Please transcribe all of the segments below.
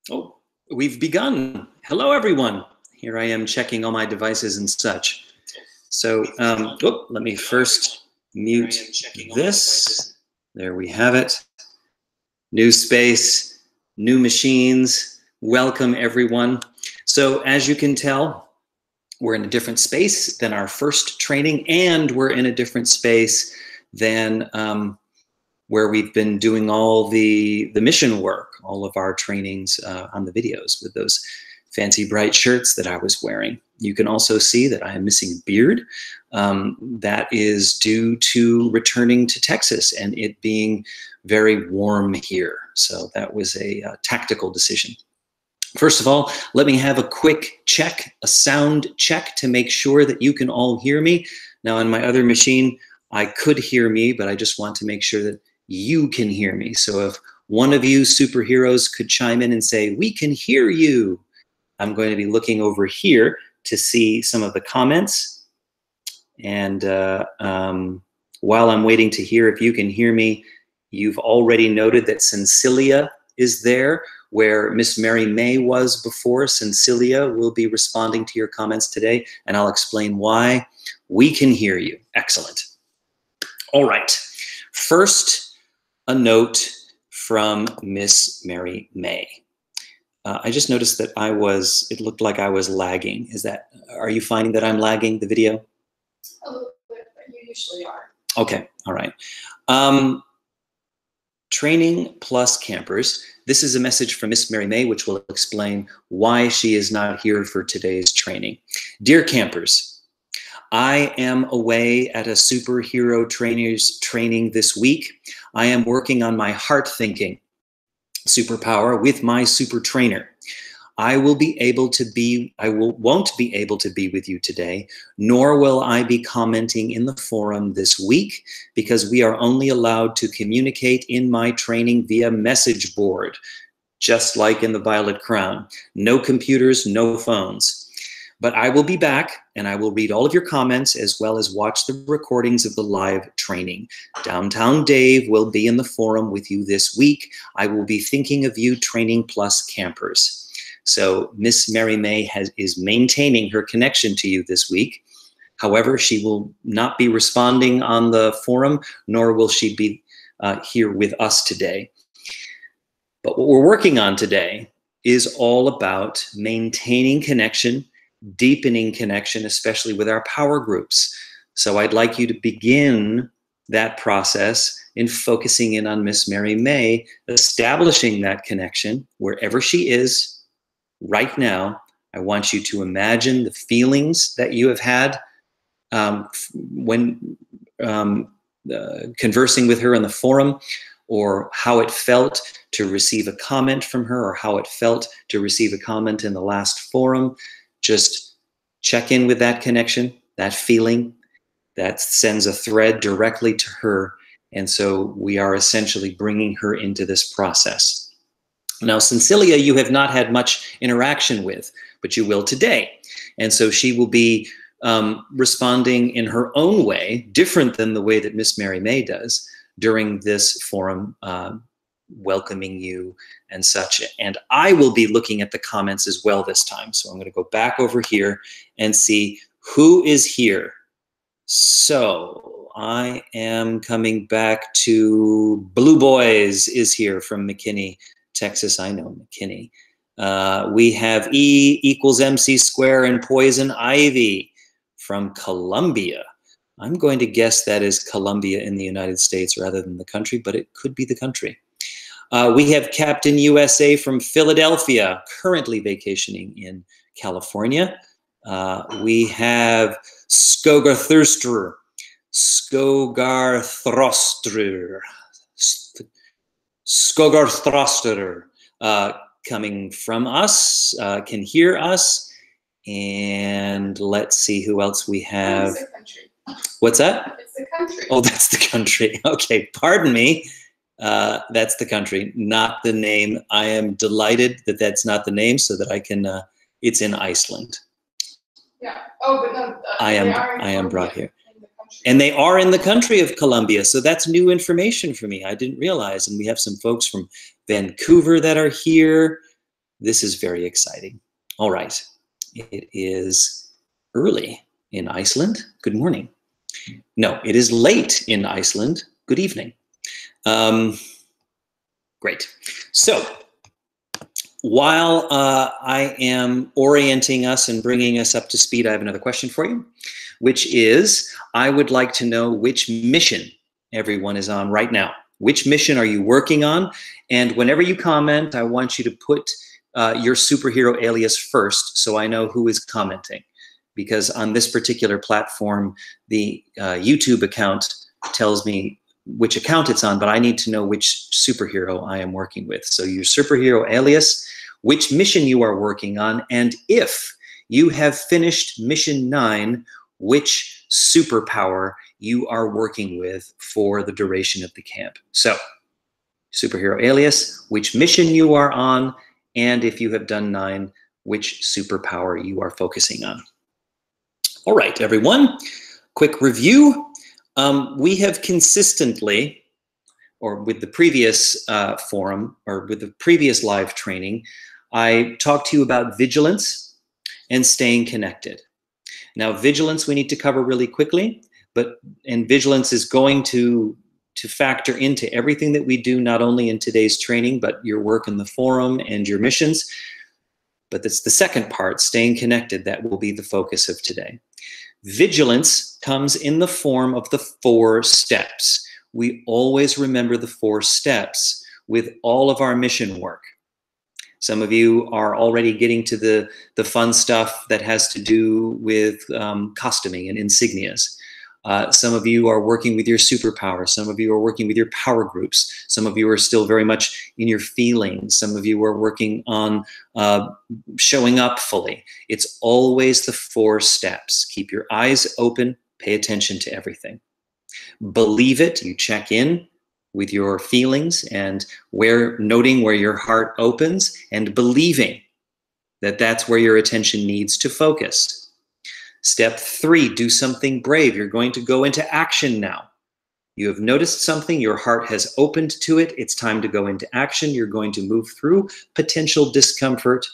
Oh, we've begun. Hello, everyone. Here I am checking all my devices and such. So let me first mute this. There we have it. New space, new machines. Welcome, everyone. So as you can tell, we're in a different space than our first training, and we're in a different space than where we've been doing all the mission work, all of our trainings on the videos with those fancy bright shirts that I was wearing. You can also see that I am missing a beard. That is due to returning to Texas and it being very warm here. So that was a tactical decision. First of all, let me have a quick check, a sound check to make sure that you can all hear me. Now on my other machine, I could hear me, but I just want to make sure that you can hear me. So if one of you superheroes could chime in and say, "We can hear you," I'm going to be looking over here to see some of the comments. And while I'm waiting to hear if you can hear me, you've already noted that Cecilia is there, where Miss Mary May was before. Cecilia will be responding to your comments today, and I'll explain why. We can hear you. Excellent. All right. First, a note from Miss Mary May. I just noticed that it looked like I was lagging. Are you finding that I'm lagging the video? A little bit, but you usually are. Okay, all right. Training plus campers. This is a message from Miss Mary May, which will explain why she is not here for today's training. Dear campers, I am away at a superhero trainers training this week. I am working on my heart thinking superpower with my super trainer. I won't be able to be with you today, nor will I be commenting in the forum this week because we are only allowed to communicate in my training via message board, just like in the Violet Crown. No computers, no phones. But I will be back and I will read all of your comments as well as watch the recordings of the live training. Downtown Dave will be in the forum with you this week. I will be thinking of you, Training Plus campers. So Miss Mary May is maintaining her connection to you this week. However, she will not be responding on the forum, nor will she be here with us today. But what we're working on today is all about maintaining connection, deepening connection, especially with our power groups. So I'd like you to begin that process in focusing in on Miss Mary May, establishing that connection wherever she is right now. I want you to imagine the feelings that you have had when conversing with her in the forum, or how it felt to receive a comment from her, or how it felt to receive a comment in the last forum. Just check in with that connection, that feeling that sends a thread directly to her. And so we are essentially bringing her into this process. Now, Cecilia, you have not had much interaction with, but you will today. And so she will be responding in her own way, different than the way that Miss Mary May does during this forum, welcoming you and such. And I will be looking at the comments as well this time. So I'm going to go back over here and see who is here. So I am coming back to Blue Boys is here from McKinney, Texas. I know McKinney. We have E equals MC square and Poison Ivy from Colombia. I'm going to guess that is Colombia in the United States rather than the country, but it could be the country. We have Captain USA from Philadelphia, currently vacationing in California. We have Skogarthroster coming from us, can hear us. And let's see who else we have. It's the country. What's that? It's the country. Oh, that's the country. Okay, pardon me. That's the country, not the name. I am delighted that that's not the name, so that I can. It's in Iceland. Yeah. Oh, but no. I am brought here, and they are in the country of Colombia. So that's new information for me. I didn't realize, and we have some folks from Vancouver that are here. This is very exciting. All right. It is early in Iceland. Good morning. No, it is late in Iceland. Good evening. Great. So while I am orienting us and bringing us up to speed, I have another question for you, which is, I would like to know which mission everyone is on right now. Which mission are you working on? And whenever you comment, I want you to put your superhero alias first so I know who is commenting. Because on this particular platform, the YouTube account tells me which account it's on, but I need to know which superhero I am working with. So your superhero alias, which mission you are working on, and if you have finished mission 9, which superpower you are working with for the duration of the camp. So superhero alias, which mission you are on, and if you have done 9, which superpower you are focusing on. All right, everyone, quick review. We have consistently, or with the previous forum, or with the previous live training, I talked to you about vigilance and staying connected. Now, vigilance we need to cover really quickly, and vigilance is going to factor into everything that we do, not only in today's training, but your work in the forum and your missions. But that's the second part, staying connected, that will be the focus of today. Vigilance comes in the form of the 4 steps. We always remember the 4 steps with all of our mission work. Some of you are already getting to the fun stuff that has to do with costuming and insignias. Some of you are working with your superpower. Some of you are working with your power groups. Some of you are still very much in your feelings. Some of you are working on showing up fully. It's always the 4 steps. Keep your eyes open. Pay attention to everything. Believe it. You check in with your feelings and noting where your heart opens and believing that that's where your attention needs to focus. Step 3, do something brave. You're going to go into action now. You have noticed something, your heart has opened to it, it's time to go into action. You're going to move through potential discomfort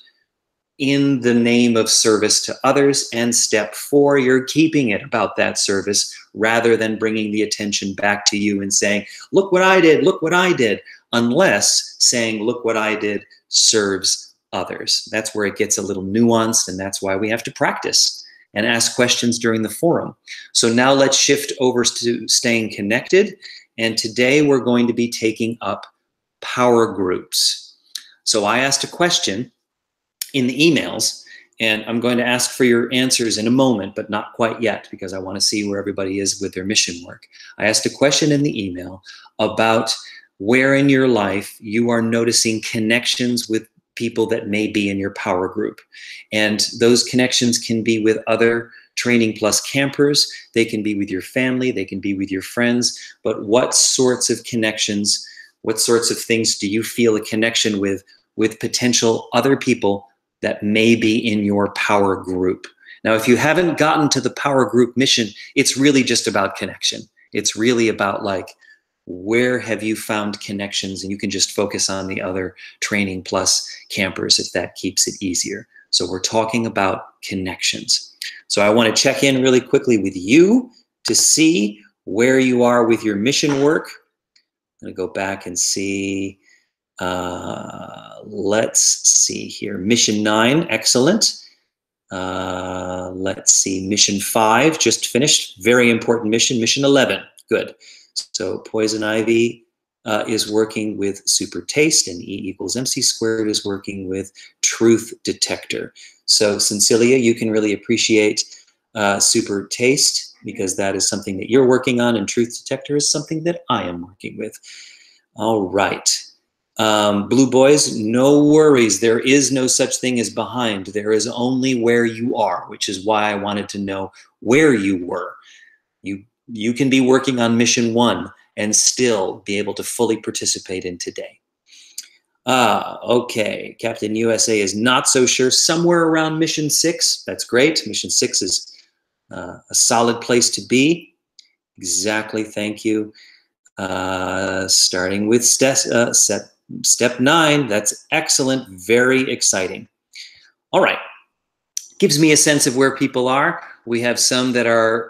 in the name of service to others. And step 4, you're keeping it about that service rather than bringing the attention back to you and saying, look what I did, unless saying, look what I did serves others. That's where it gets a little nuanced, and that's why we have to practice and ask questions during the forum. So now let's shift over to staying connected. And today we're going to be taking up power groups. So I asked a question in the emails, and I'm going to ask for your answers in a moment, but not quite yet, because I want to see where everybody is with their mission work. I asked a question in the email about where in your life you are noticing connections with people that may be in your power group. And those connections can be with other Training Plus campers, they can be with your family, they can be with your friends, but what sorts of connections, what sorts of things do you feel a connection with potential other people that may be in your power group? Now, if you haven't gotten to the power group mission, it's really just about connection. It's really about like, where have you found connections? And you can just focus on the other Training Plus campers if that keeps it easier. So we're talking about connections. So I want to check in really quickly with you to see where you are with your mission work. I'm going to go back and see. Let's see here. Mission 9, excellent. Let's see, mission 5, just finished. Very important mission. Mission 11, good. So Poison Ivy is working with Super Taste, and E=MC² is working with Truth Detector. So Cecilia, you can really appreciate Super Taste because that is something that you're working on, and Truth Detector is something that I am working with. All right. Blue Boys, no worries. There is no such thing as behind. There is only where you are, which is why I wanted to know where you were. You can be working on mission 1 and still be able to fully participate in today. Okay, Captain USA is not so sure. Somewhere around mission 6, that's great. Mission 6 is a solid place to be. Exactly, thank you. Starting with Step 9, that's excellent, very exciting. All right, gives me a sense of where people are. We have some that are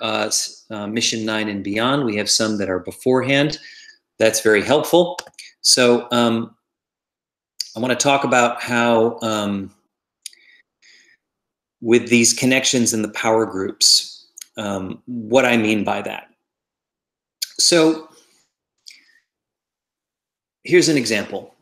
mission 9 and beyond. We have some that are beforehand. That's very helpful. So I want to talk about how with these connections in the power groups, what I mean by that. So here's an example,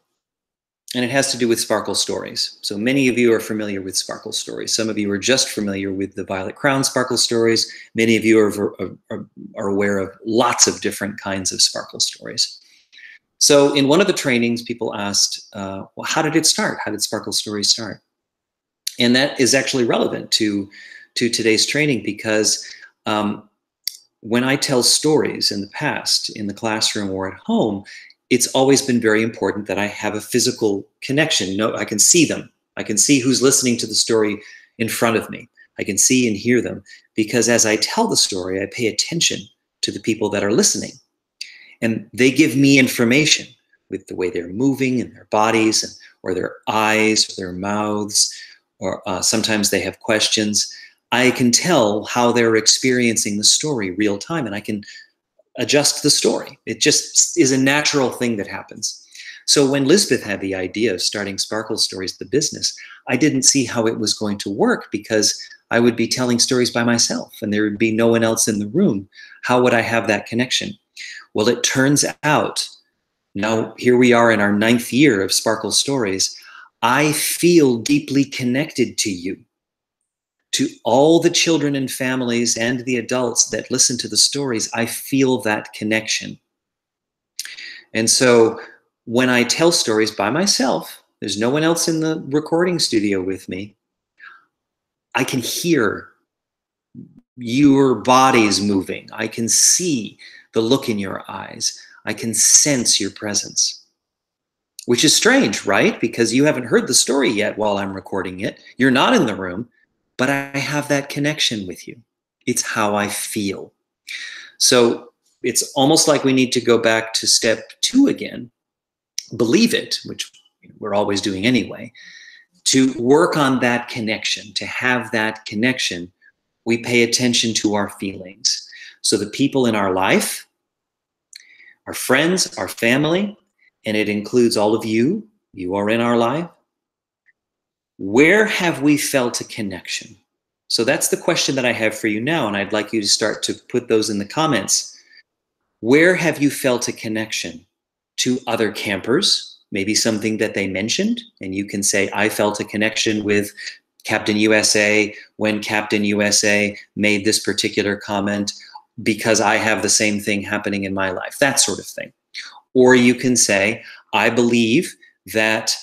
and it has to do with Sparkle Stories. So many of you are familiar with Sparkle Stories. Some of you are just familiar with the Violet Crown Sparkle Stories. Many of you are aware of lots of different kinds of Sparkle Stories. So in one of the trainings, people asked, well, how did it start? How did Sparkle Stories start? And that is actually relevant to today's training, because when I tell stories in the past, in the classroom or at home, it's always been very important that I have a physical connection. No, I can see them. I can see who's listening to the story in front of me. I can see and hear them, because as I tell the story, I pay attention to the people that are listening. And they give me information with the way they're moving in their bodies, or their eyes, or their mouths, or sometimes they have questions. I can tell how they're experiencing the story real time, and I can adjust the story. It just is a natural thing that happens. So when Lisbeth had the idea of starting Sparkle Stories, the business, I didn't see how it was going to work, because I would be telling stories by myself and there would be no one else in the room. How would I have that connection? Well, it turns out, now here we are in our 9th year of Sparkle Stories, I feel deeply connected to you, to all the children and families and the adults that listen to the stories. I feel that connection. And so when I tell stories by myself, there's no one else in the recording studio with me, I can hear your bodies moving. I can see the look in your eyes. I can sense your presence. Which is strange, right? Because you haven't heard the story yet while I'm recording it. You're not in the room, but I have that connection with you. It's how I feel. So it's almost like we need to go back to step 2 again, believe it, which we're always doing anyway, to work on that connection, to have that connection. We pay attention to our feelings. So the people in our life, our friends, our family, and it includes all of you. You are in our life. Where have we felt a connection? So that's the question that I have for you now, and I'd like you to start to put those in the comments. Where have you felt a connection to other campers? Maybe something that they mentioned, and you can say, I felt a connection with Captain USA when Captain USA made this particular comment because I have the same thing happening in my life, that sort of thing. Or you can say, I believe that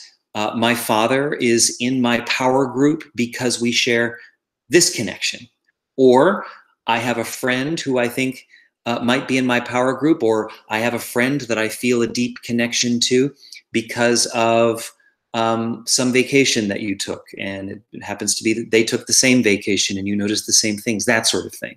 my father is in my power group because we share this connection. Or I have a friend who I think might be in my power group, or I have a friend that I feel a deep connection to because of some vacation that you took, and it happens to be that they took the same vacation and you noticed the same things, that sort of thing.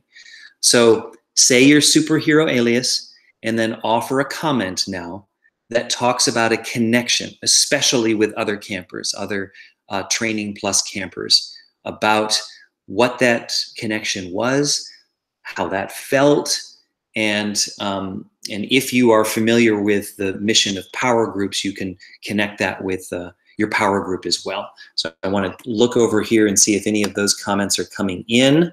So say your superhero alias, and then offer a comment now that talks about a connection, especially with other campers, other Training Plus campers, about what that connection was, how that felt, and if you are familiar with the mission of power groups, you can connect that with your power group as well. So I want to look over here and see if any of those comments are coming in.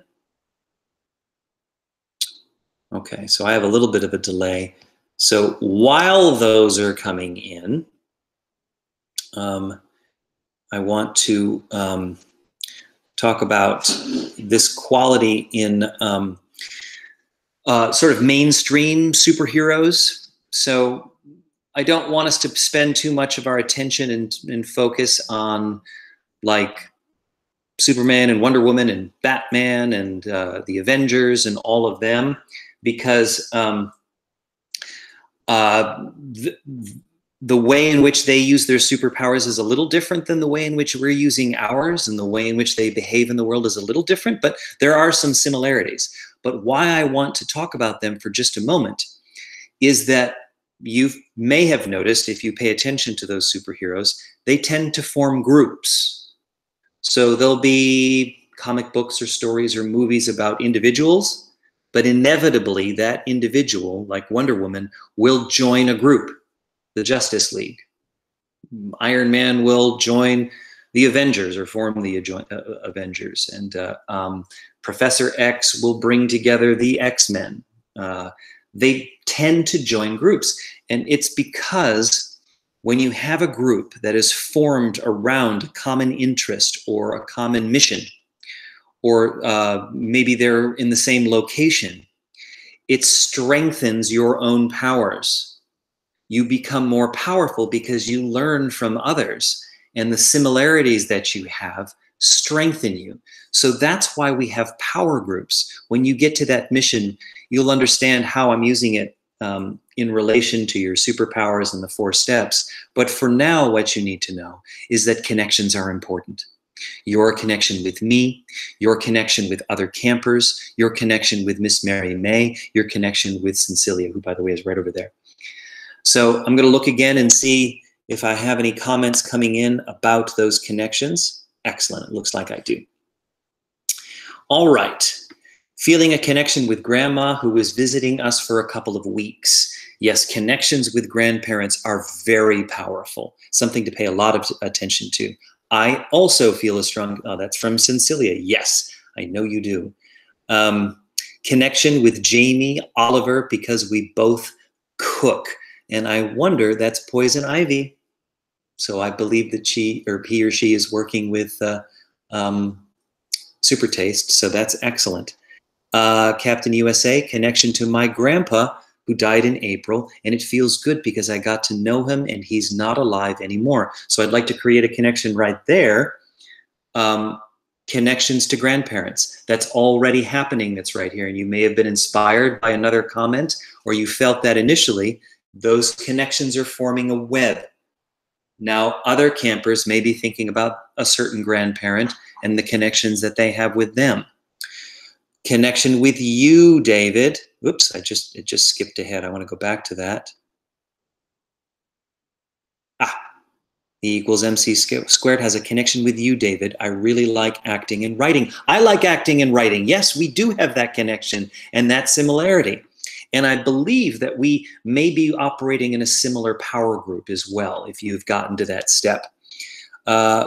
Okay, so I have a little bit of a delay. So while those are coming in, I want to talk about this quality in sort of mainstream superheroes. So I don't want us to spend too much of our attention and focus on like Superman and Wonder Woman and Batman and the Avengers and all of them, because the way in which they use their superpowers is a little different than the way in which we're using ours, and the way in which they behave in the world is a little different, but there are some similarities. But why I want to talk about them for just a moment is that you may have noticed, if you pay attention to those superheroes, they tend to form groups. So there'll be comic books or stories or movies about individuals, but inevitably that individual, like Wonder Woman, will join a group, the Justice League. Iron Man will join the Avengers or form the Avengers, and Professor X will bring together the X-Men. They tend to join groups, and it's because when you have a group that is formed around a common interest or a common mission, or maybe they're in the same location, it strengthens your own powers. You become more powerful because you learn from others, and the similarities that you have strengthen you. So that's why we have power groups. When you get to that mission, you'll understand how I'm using it in relation to your superpowers and the 4 steps. But for now, what you need to know is that connections are important. Your connection with me, your connection with other campers, your connection with Miss Mary May, your connection with Cecilia, who, by the way, is right over there. So I'm going to look again and see if I have any comments coming in about those connections. Excellent. It looks like I do. All right. Feeling a connection with grandma who was visiting us for a couple of weeks. Yes, connections with grandparents are very powerful, something to pay a lot of attention to. I also feel a strong, oh, that's from Cecilia. Yes, I know you do. Connection with Jamie Oliver because we both cook. And I wonder, that's Poison Ivy. So I believe that he or she is working with Super Taste. So that's excellent. Captain USA, connection to my grandpa who died in April, and it feels good because I got to know him and he's not alive anymore. So I'd like to create a connection right there. Connections to grandparents. That's already happening. That's right here. And you may have been inspired by another comment, or you felt that initially. Those connections are forming a web. Now, other campers may be thinking about a certain grandparent and the connections that they have with them. Connection with you, David. Oops, it just skipped ahead. I want to go back to that. E equals MC squared has a connection with you, David. I really like acting and writing. I like acting and writing. Yes, we do have that connection and that similarity. And I believe that we may be operating in a similar power group as well, if you've gotten to that step.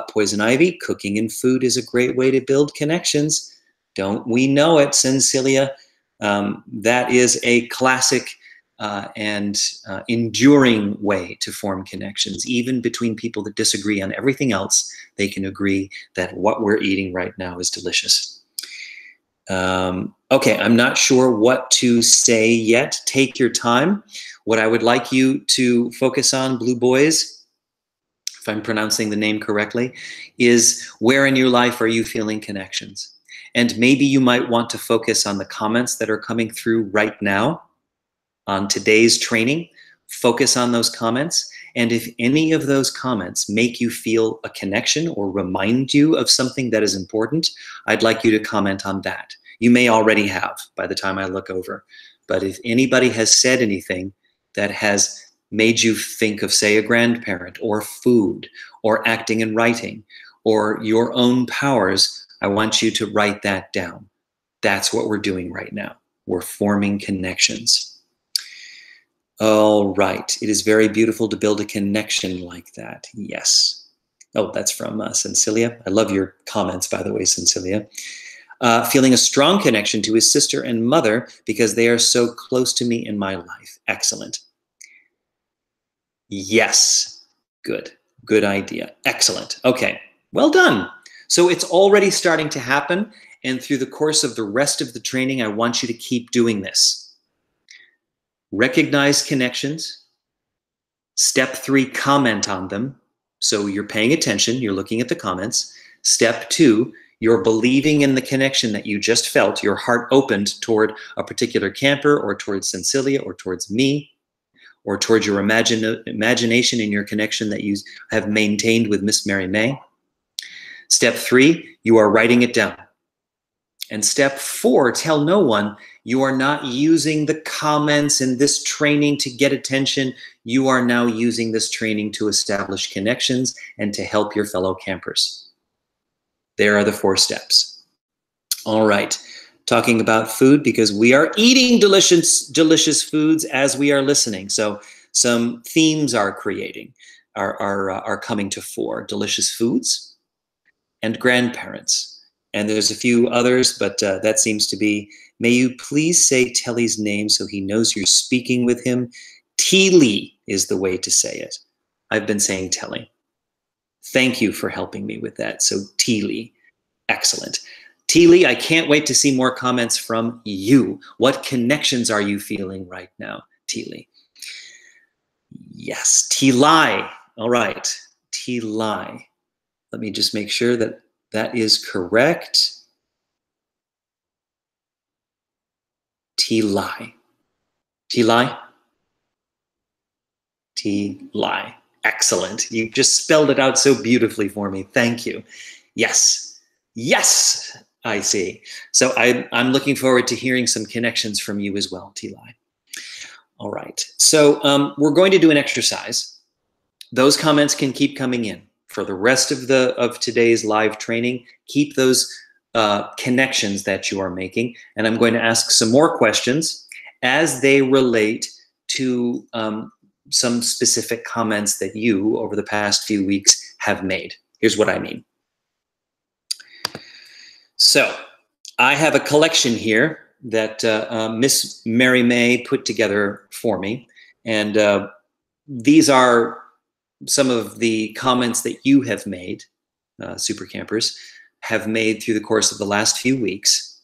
Poison Ivy, cooking and food is a great way to build connections. Don't we know it, Cecilia? That is a classic and enduring way to form connections. Even between people that disagree on everything else, they can agree that what we're eating right now is delicious. Okay, I'm not sure what to say yet. Take your time. What I would like you to focus on, Blue Boys, if I'm pronouncing the name correctly, is where in your life are you feeling connections? And maybe you might want to focus on the comments that are coming through right now on today's training. Focus on those comments. And if any of those comments make you feel a connection or remind you of something that is important, I'd like you to comment on that. You may already have by the time I look over. But if anybody has said anything that has made you think of, say, a grandparent or food or acting and writing or your own powers, I want you to write that down. That's what we're doing right now. We're forming connections. All right. It is very beautiful to build a connection like that. Yes. Oh, that's from Cecilia. I love your comments, by the way, Cecilia. Feeling a strong connection to his sister and mother because they are so close to me in my life. Excellent. Yes. Good. Good idea. Excellent. Okay. Well done. So it's already starting to happen. And through the course of the rest of the training, I want you to keep doing this. Recognize connections. Step 3, comment on them. So you're paying attention. You're looking at the comments. Step 2, you're believing in the connection that you just felt. Your heart opened toward a camper or towards Cecilia or towards me or towards your imagination and your connection that you have maintained with Miss Mary May. Step 3, you are writing it down. And step 4, tell no one. You are not using the comments in this training to get attention. You are now using this training to establish connections and to help your fellow campers. There are the 4 steps. All right. Talking about food, because we are eating delicious foods as we are listening. So some themes are coming to fore. Delicious foods and grandparents. And there's a few others, but that seems to be, may you please say Telly's name so he knows you're speaking with him. Teely is the way to say it. I've been saying Telly. Thank you for helping me with that. So Teely, excellent. Teely, I can't wait to see more comments from you. What connections are you feeling right now, Teely? Yes, Teli. All right, Teli. Let me just make sure that that is correct. Teli. Teli? Teli. Excellent. You just spelled it out so beautifully for me. Thank you. Yes. Yes, I see. So I'm looking forward to hearing some connections from you as well, Teli. All right. So we're going to do an exercise. Those comments can keep coming in. For the rest of today's live training, keep those connections that you are making. And I'm going to ask some more questions as they relate to some specific comments that you, over the past few weeks, have made. Here's what I mean. So I have a collection here that Miss Mary May put together for me. And these are some of the comments that you have made, Super Campers, have made through the course of the last few weeks.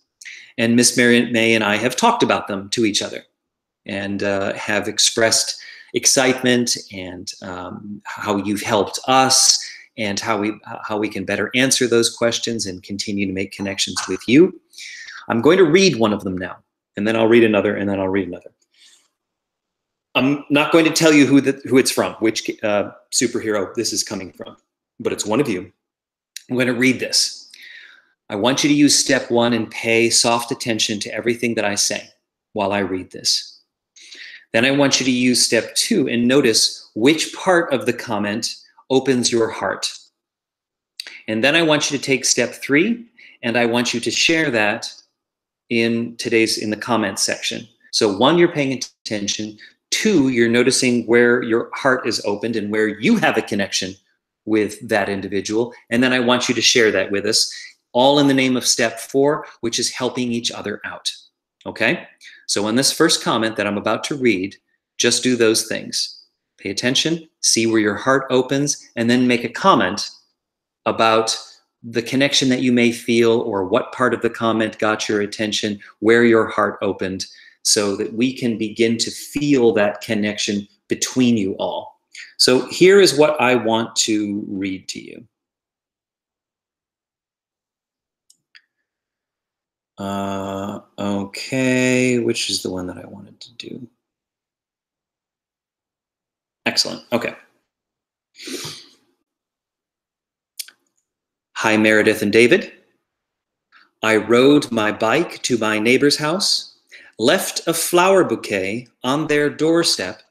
And Miss Mary May and I have talked about them to each other and have expressed excitement and how you've helped us and how we can better answer those questions and continue to make connections with you. I'm going to read one of them now, and then I'll read another, and then I'll read another. I'm not going to tell you who it's from, which superhero this is coming from, but it's one of you. I'm going to read this. I want you to use step 1 and pay soft attention to everything that I say while I read this. Then I want you to use step 2 and notice which part of the comment opens your heart. And then I want you to take step 3, and I want you to share that in the comments section. So 1, you're paying attention. 2, you're noticing where your heart is opened and where you have a connection with that individual. And then I want you to share that with us, all in the name of step 4, which is helping each other out. Okay? So on this first comment that I'm about to read, just do those things. Pay attention, see where your heart opens, and then make a comment about the connection that you may feel or what part of the comment got your attention, where your heart opened, so that we can begin to feel that connection between you all. So here is what I want to read to you. Okay, which is the one that I wanted to do? Excellent, okay. Hi, Meredith and David. I rode my bike to my neighbor's house, left a flower bouquet on their doorstep,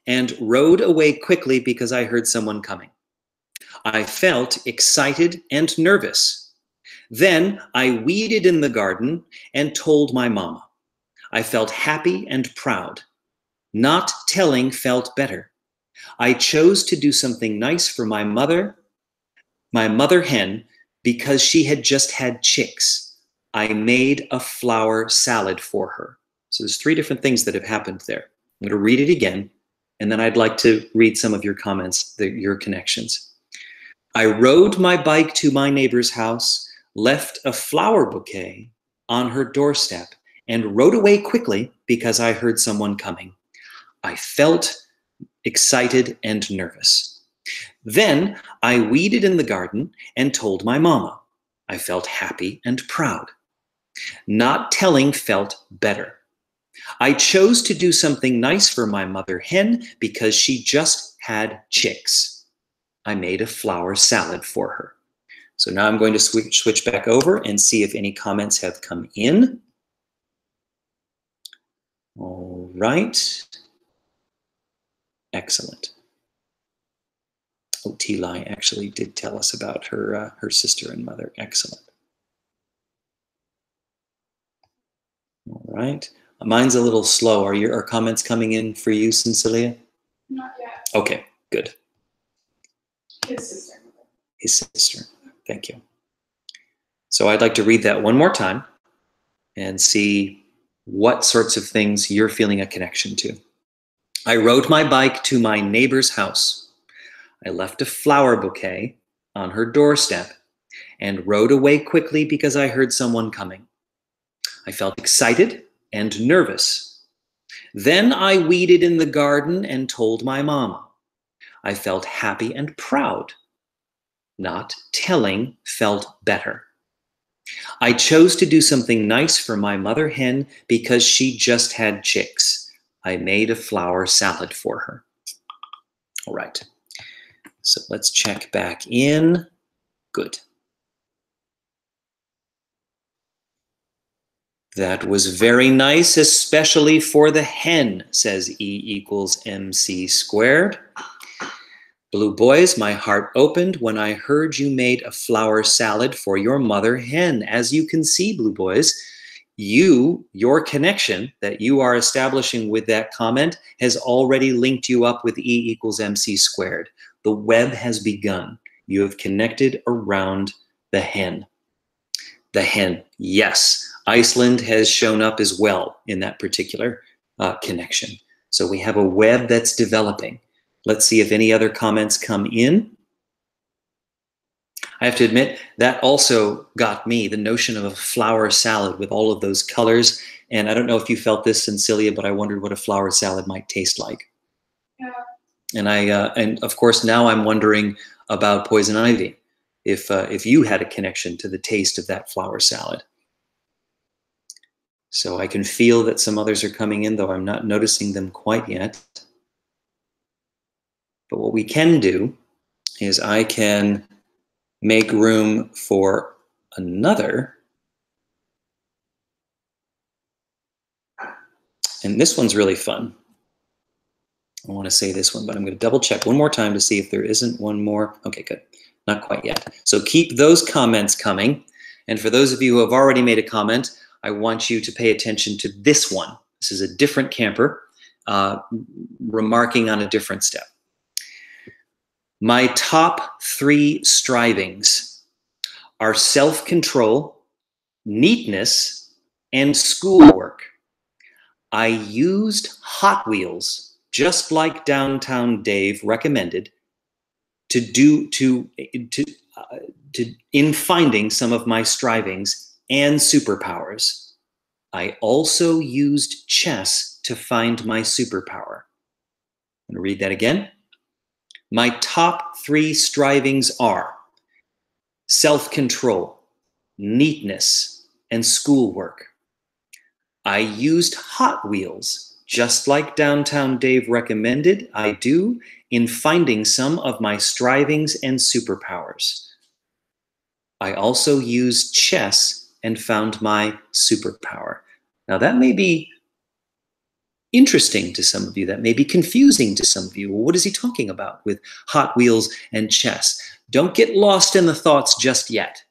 and rode away quickly because I heard someone coming. I felt excited and nervous. Then I weeded in the garden and told my mama. I felt happy and proud. Not telling felt better. I chose to do something nice for my mother hen, because she had just had chicks. I made a flower salad for her. So there's 3 different things that have happened there. I'm going to read it again, and then I'd like to read some of your comments, your connections. I rode my bike to my neighbor's house, left a flower bouquet on her doorstep, and rode away quickly because I heard someone coming. I felt excited and nervous. Then I weeded in the garden and told my mama. I felt happy and proud. Not telling felt better. I chose to do something nice for my mother hen because she just had chicks. I made a flower salad for her. So now I'm going to switch back over and see if any comments have come in. All right. Excellent. Oh, T-Lai actually did tell us about her her sister and mother. Excellent. All right. Mine's a little slow. Are comments coming in for you, Cecilia? Not yet. Okay, good. His sister. His sister. Thank you. So I'd like to read that one more time and see what sorts of things you're feeling a connection to. I rode my bike to my neighbor's house. I left a flower bouquet on her doorstep and rode away quickly because I heard someone coming. I felt excited and nervous. Then I weeded in the garden and told my mama. I felt happy and proud. Not telling felt better. I chose to do something nice for my mother hen because she just had chicks. I made a flower salad for her. All right. So let's check back in. Good. That was very nice, especially for the hen, says E = MC squared. Blue boys, my heart opened when I heard you made a flower salad for your mother hen. As you can see, blue boys, your connection that you are establishing with that comment has already linked you up with E = MC squared. The web has begun. You have connected around the hen. The hen, yes. Iceland has shown up as well in that particular connection. So we have a web that's developing. Let's see if any other comments come in. I have to admit, that also got me, the notion of a flower salad with all of those colors. And I don't know if you felt this, Cecilia, but I wondered what a flower salad might taste like. Yeah. And of course, now I'm wondering about poison ivy, if you had a connection to the taste of that flower salad. So I can feel that some others are coming in, though I'm not noticing them quite yet. But what we can do is I can make room for another. And this one's really fun. I want to say this one, but I'm going to double check one more time to see if there isn't one more. Okay, good. Not quite yet. So keep those comments coming. And for those of you who have already made a comment, I want you to pay attention to this one. This is a different camper remarking on a different step. My top 3 strivings are self-control, neatness, and schoolwork. I used Hot Wheels, just like Downtown Dave recommended, in finding some of my strivings and superpowers. I also used chess to find my superpower. I'm going to read that again. My top 3 strivings are self-control, neatness, and schoolwork. I used Hot Wheels, just like Downtown Dave recommended I do, in finding some of my strivings and superpowers. I also used chess and found my superpower. Now that may be interesting to some of you. That may be confusing to some of you. Well, what is he talking about with Hot Wheels and chess? Don't get lost in the thoughts just yet.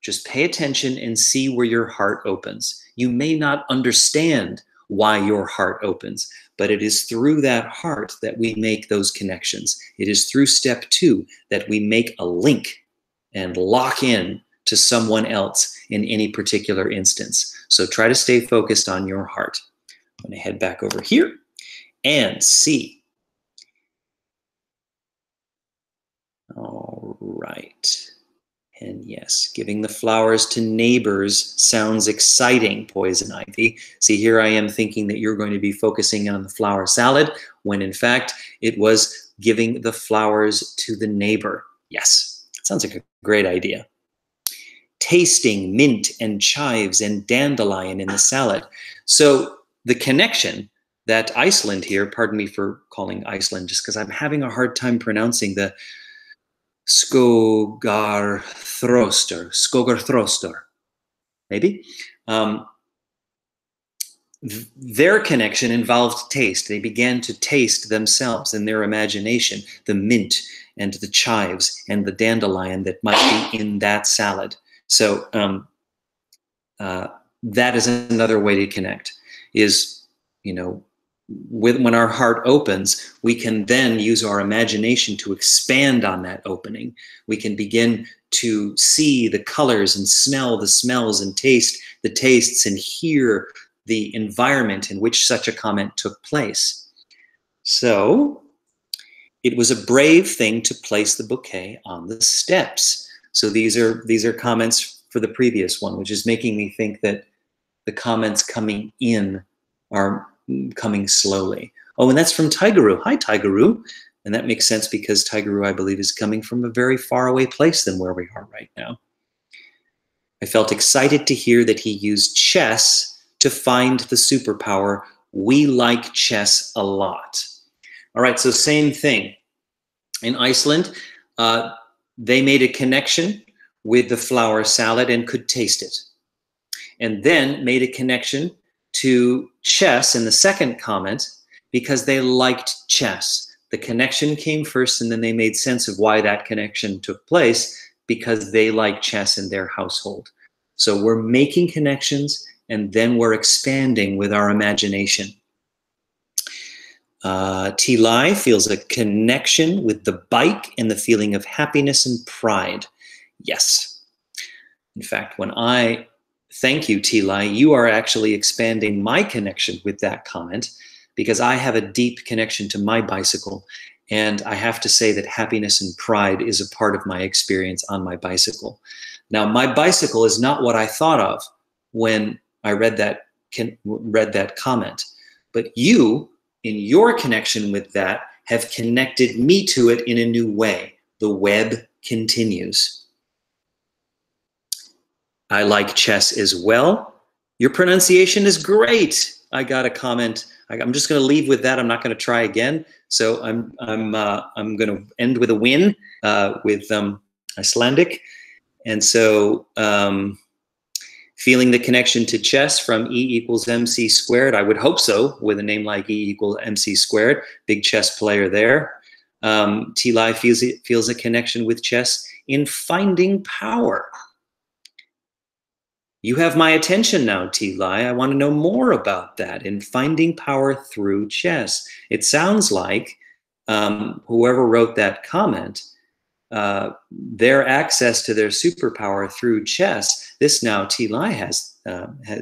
Just pay attention and see where your heart opens. You may not understand why your heart opens, but it is through that heart that we make those connections. It is through step 2 that we make a link and lock in to someone else in any particular instance. So try to stay focused on your heart. I'm going to head back over here and see. All right. And yes, giving the flowers to neighbors sounds exciting, Poison Ivy. See, here I am thinking that you're going to be focusing on the flower salad, when in fact it was giving the flowers to the neighbor. Yes, sounds like a great idea. Tasting mint and chives and dandelion in the salad. So the connection that Iceland here, pardon me for calling Iceland just because I'm having a hard time pronouncing the Skogarthroster, maybe. Their connection involved taste. They began to taste themselves in their imagination, the mint and the chives and the dandelion that might be in that salad. So that is another way to connect, is, you know, when our heart opens, we can then use our imagination to expand on that opening. We can begin to see the colors and smell the smells and taste the tastes and hear the environment in which such a comment took place. So it was a brave thing to place the bouquet on the steps. So these are comments for the previous one, which is making me think that the comments coming in are coming slowly. Oh, and that's from Tigeru. Hi, Tigeru. And that makes sense because Tigeru, I believe, is coming from a very far away place than where we are right now. I felt excited to hear that he used chess to find the superpower. We like chess a lot. All right, so same thing. In Iceland, they made a connection with the flower salad and could taste it. And then made a connection to chess in the second comment because they liked chess. The connection came first, and then they made sense of why that connection took place because they like chess in their household. So we're making connections, and then we're expanding with our imagination. T-Lai feels a connection with the bike and the feeling of happiness and pride. Yes. In fact, when I thank you, T-Lai, you are actually expanding my connection with that comment, because I have a deep connection to my bicycle. And I have to say that happiness and pride is a part of my experience on my bicycle. Now, my bicycle is not what I thought of when I read that comment, but you, in your connection with that, have connected me to it in a new way. The web continues. I like chess as well. Your pronunciation is great. I got a comment. I'm just going to leave with that. I'm not going to try again. So I'm going to end with a win with Icelandic. And so feeling the connection to chess from E equals MC squared. I would hope so, with a name like E equals MC squared. Big chess player there. T-Lai feels a connection with chess in finding power. You have my attention now, T-Lai. I want to know more about that, in finding power through chess. It sounds like whoever wrote that comment, their access to their superpower through chess, this now T-Lai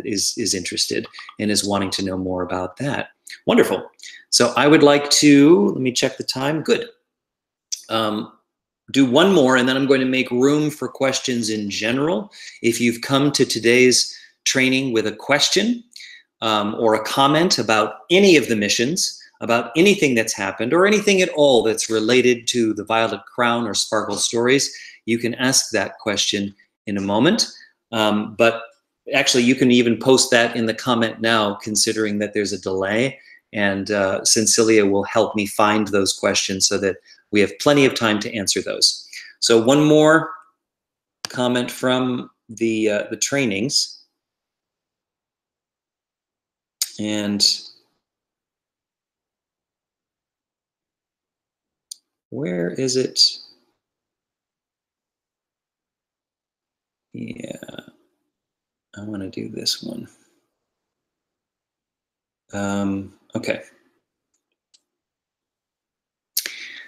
is interested and is wanting to know more about that. Wonderful. So I would like to, let me check the time. Good. Do one more, and then I'm going to make room for questions in general. If you've come to today's training with a question or a comment about any of the missions, about anything that's happened, or anything at all that's related to the Violet Crown or Sparkle Stories, you can ask that question in a moment. But actually, you can even post that in the comment now, considering that there's a delay, and Cecilia will help me find those questions so that we have plenty of time to answer those. So one more comment from the trainings. And where is it? Yeah, I want to do this one. Okay.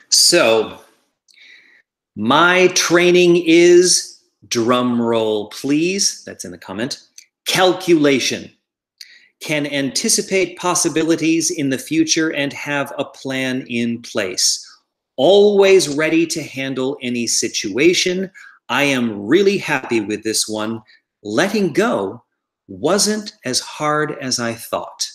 So my training is, drum roll please, that's in the comment, calculation. Can anticipate possibilities in the future and have a plan in place. Always ready to handle any situation. I am really happy with this one. Letting go wasn't as hard as I thought.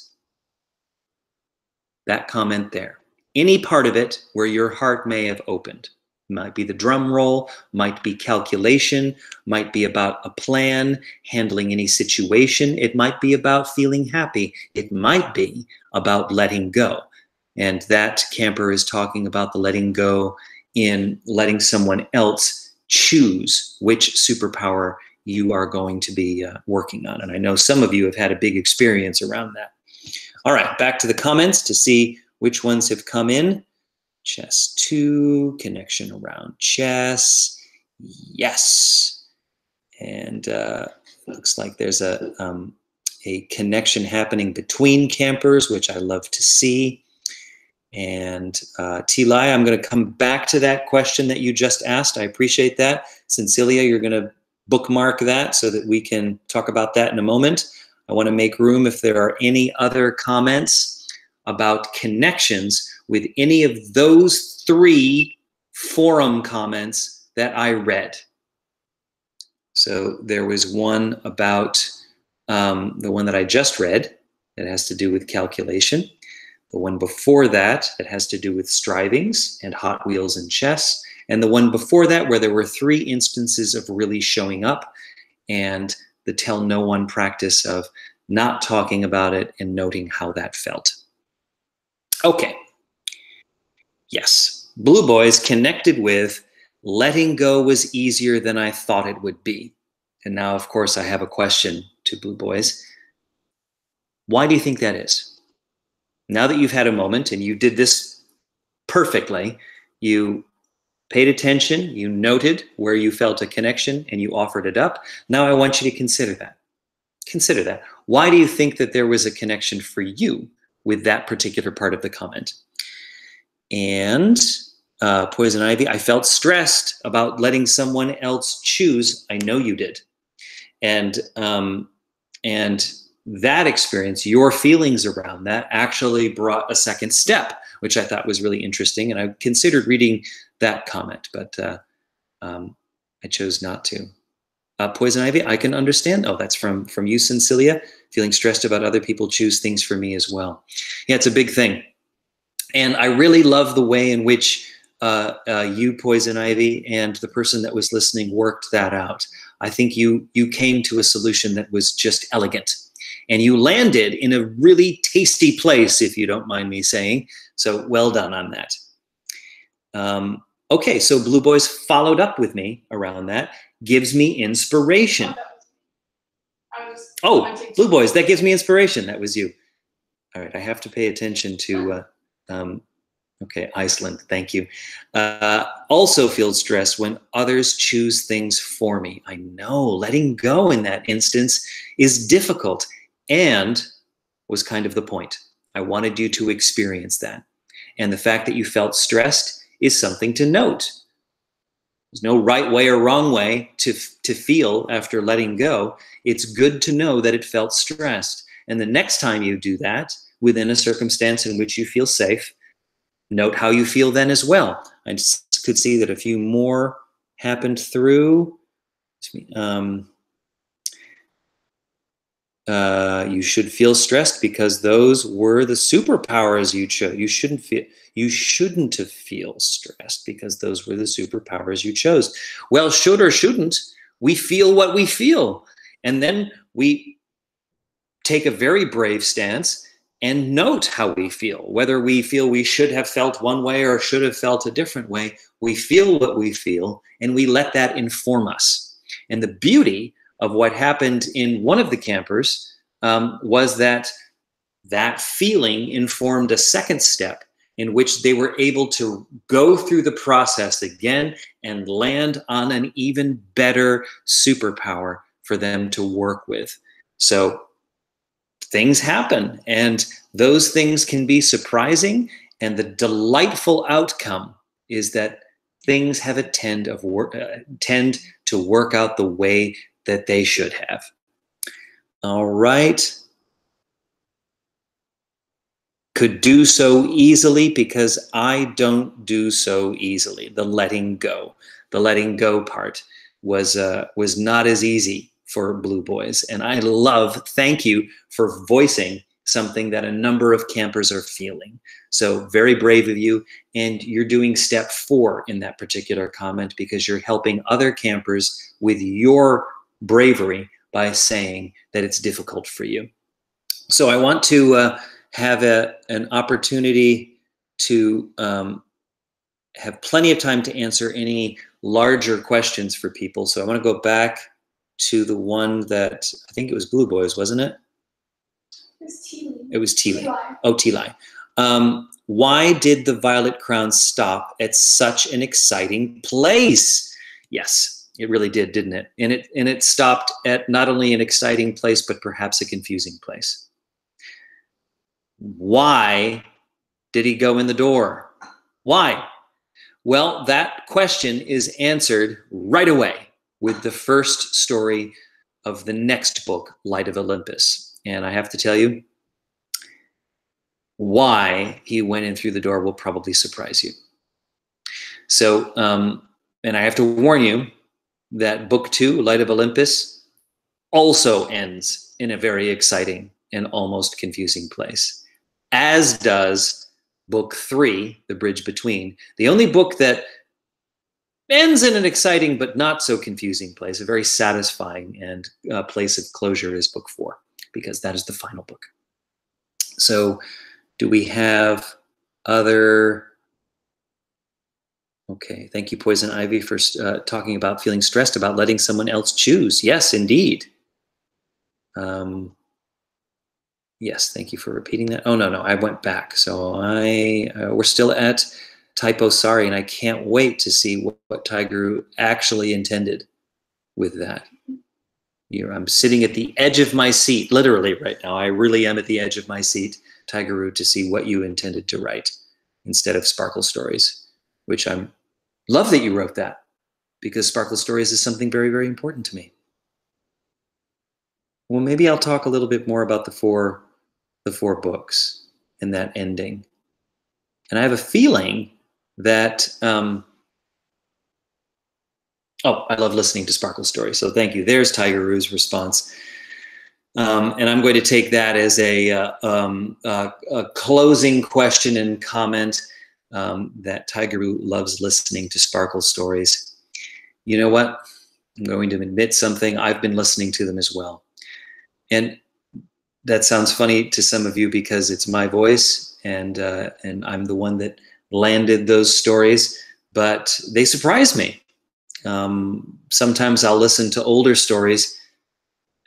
That comment there. Any part of it where your heart may have opened. Might be the drum roll, might be calculation, might be about a plan, handling any situation. It might be about feeling happy. It might be about letting go. And that camper is talking about the letting go in letting someone else choose which superpower you are going to be working on. And I know some of you have had a big experience around that. All right, back to the comments to see which ones have come in. Chess 2, connection around chess. Yes. And looks like there's a connection happening between campers, which I love to see. And T-Lai, I'm going to come back to that question that you just asked. I appreciate that. Cecilia, you're going to bookmark that so that we can talk about that in a moment. I want to make room if there are any other comments about connections with any of those 3 forum comments that I read. So there was one about the one that I just read that has to do with calculation. The one before that has to do with strivings and Hot Wheels and chess. And the one before that where there were 3 instances of really showing up, and the tell no one practice of not talking about it and noting how that felt. Okay. Yes. Blue Boys connected with letting go was easier than I thought it would be. And now, of course, I have a question to Blue Boys. Why do you think that is? Now that you've had a moment and you did this perfectly, you paid attention, you noted where you felt a connection, and you offered it up. Now I want you to consider that. Consider that. Why do you think that there was a connection for you with that particular part of the comment? And Poison Ivy, I felt stressed about letting someone else choose. I know you did. And that experience, your feelings around that actually brought a second step, which I thought was really interesting. And I considered reading that comment, but I chose not to. Poison Ivy, I can understand. Oh, that's from you, Cecilia. Feeling stressed about other people choose things for me as well. Yeah, it's a big thing. And I really love the way in which you, Poison Ivy, and the person that was listening worked that out. I think you came to a solution that was just elegant. And you landed in a really tasty place, if you don't mind me saying. So well done on that. Okay, so Blue Boys followed up with me around that. Gives me inspiration. Oh, Blue Boys, that gives me inspiration. That was you. All right, I have to pay attention to, okay, Iceland, thank you. Also feel stressed when others choose things for me. I know, letting go in that instance is difficult and was kind of the point. I wanted you to experience that. And the fact that you felt stressed is something to note. There's no right way or wrong way to feel after letting go. It's good to know that it felt stressed. And the next time you do that, within a circumstance in which you feel safe, note how you feel then as well. I just could see that a few more happened through. You should feel stressed because those were the superpowers you chose. You shouldn't have feel stressed because those were the superpowers you chose. Well, should or shouldn't, we feel what we feel. And then we take a very brave stance and note how we feel. Whether we feel we should have felt one way or should have felt a different way, we feel what we feel and we let that inform us. And the beauty of what happened in one of the campers was that feeling informed a second step in which they were able to go through the process again and land on an even better superpower for them to work with. So things happen, and those things can be surprising, and the delightful outcome is that things have a tend to work out the way that they should have. All right. Could do so easily because I don't do so easily. The letting go part was not as easy for Blue Boys. And I thank you for voicing something that a number of campers are feeling. So very brave of you. And you're doing step 4 in that particular comment because you're helping other campers with your bravery by saying that it's difficult for you. So I want to have an opportunity to have plenty of time to answer any larger questions for people. So I want to go back to the one that, I think it was Blue Boys, wasn't it? It's Teely. It was Teely. Teeli. Oh, Teeli. Why did the Violet Crown stop at such an exciting place? Yes, it really did, didn't it? And it stopped at not only an exciting place, but perhaps a confusing place. Why did he go in the door? Why? Well, that question is answered right away with the first story of the next book, Light of Olympus. And I have to tell you, why he went in through the door will probably surprise you. So, and I have to warn you that book 2, Light of Olympus, also ends in a very exciting and almost confusing place, as does book 3, The Bridge Between. The only book that ends in an exciting but not so confusing place, a very satisfying and place of closure, is book 4, because that is the final book. So do we have other? Okay, thank you, Poison Ivy, for talking about feeling stressed about letting someone else choose. Yes, indeed. Yes, thank you for repeating that. Oh, no, I went back. So we're still at typo sorry, and I can't wait to see what Tiguru actually intended with that. I'm sitting at the edge of my seat, literally right now. I really am at the edge of my seat, Tiguru, to see what you intended to write instead of Sparkle Stories, which I love that you wrote that, because Sparkle Stories is something very, very important to me. Well, maybe I'll talk a little bit more about the four books and that ending. And I have a feeling that, oh, I love listening to Sparkle Stories. So thank you. There's Tigeru's response. And I'm going to take that as a closing question and comment, that Tiguru loves listening to Sparkle Stories. You know what? I'm going to admit something. I've been listening to them as well. And that sounds funny to some of you because it's my voice, and I'm the one that landed those stories, but they surprise me. Sometimes I'll listen to older stories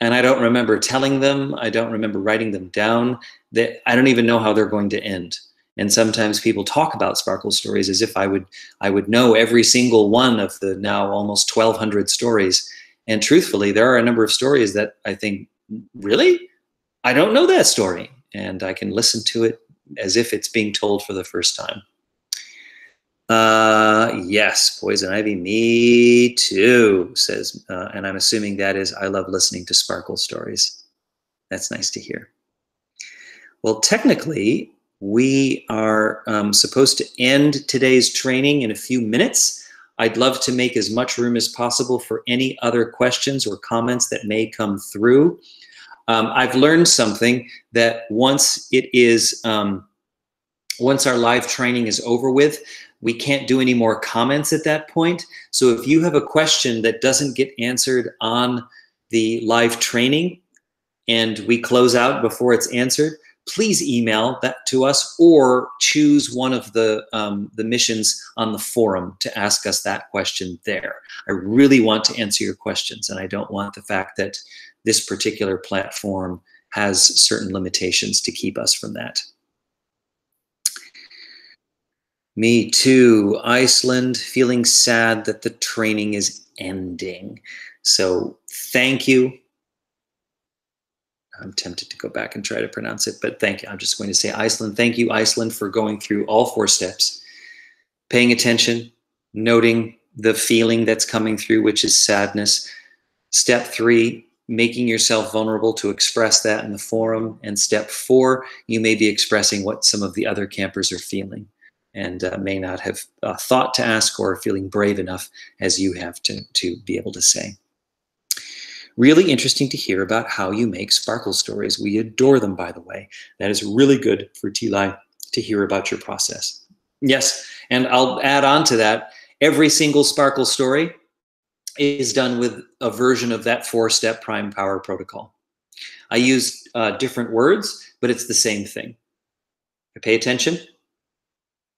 and I don't remember telling them. I don't remember writing them down. I don't even know how they're going to end. And sometimes people talk about Sparkle Stories as if I would know every single one of the now almost 1,200 stories. And truthfully, there are a number of stories that I think, really? I don't know that story. And I can listen to it as if it's being told for the first time. Yes, Poison Ivy, me too, says, and I'm assuming that is, I love listening to Sparkle Stories. That's nice to hear. Well, technically, we are supposed to end today's training in a few minutes. I'd love to make as much room as possible for any other questions or comments that may come through. I've learned something, that once our live training is over with, we can't do any more comments at that point. So if you have a question that doesn't get answered on the live training and we close out before it's answered, please email that to us or choose one of the missions on the forum to ask us that question there. I really want to answer your questions, and I don't want the fact that this particular platform has certain limitations to keep us from that. Me too. Iceland, feeling sad that the training is ending. So thank you. I'm tempted to go back and try to pronounce it, but thank you. I'm just going to say Iceland. Thank you, Iceland, for going through all 4 steps, paying attention, noting the feeling that's coming through, which is sadness. Step 3, making yourself vulnerable to express that in the forum. And step 4, you may be expressing what some of the other campers are feeling and may not have thought to ask or feeling brave enough as you have to be able to say. Really interesting to hear about how you make Sparkle Stories. We adore them, by the way. That is really good for Teeli to hear about your process. Yes, and I'll add on to that. Every single Sparkle Story is done with a version of that 4-step prime power protocol. I use different words, but it's the same thing. I pay attention.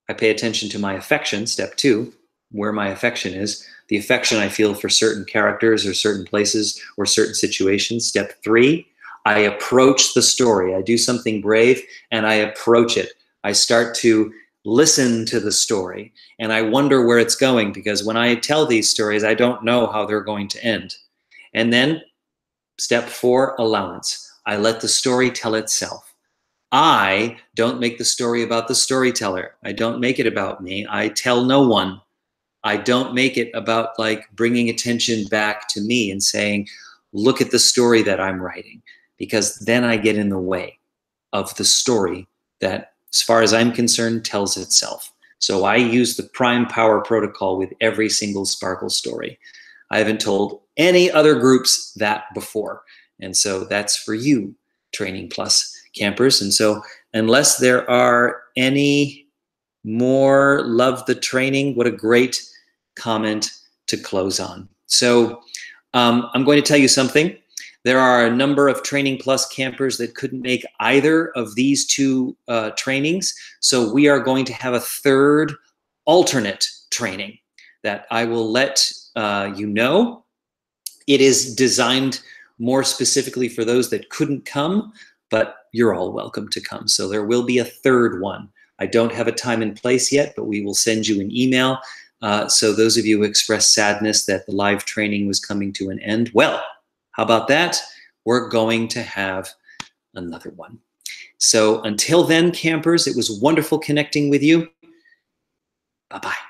I pay attention to my affection, step 2, where my affection is, the affection I feel for certain characters or certain places or certain situations. Step 3, I approach the story. I do something brave and I approach it. I start to listen to the story and I wonder where it's going, because when I tell these stories, I don't know how they're going to end. And then step 4, allowance. I let the story tell itself. I don't make the story about the storyteller. I don't make it about me. I tell no one. I don't make it about like bringing attention back to me and saying, look at the story that I'm writing, because then I get in the way of the story that, as far as I'm concerned, tells itself. So I use the Prime Power Protocol with every single Sparkle story. I haven't told any other groups that before. And so that's for you, Training Plus campers. And so unless there are any more love the training, what a great comment to close on. So I'm going to tell you something. There are a number of Training Plus campers that couldn't make either of these 2 trainings. So we are going to have a third alternate training that I will let you know. It is designed more specifically for those that couldn't come, but you're all welcome to come. So there will be a third one. I don't have a time and place yet, but we will send you an email. So those of you who expressed sadness that the live training was coming to an end, well, how about that? We're going to have another one. So until then, campers, it was wonderful connecting with you. Bye-bye.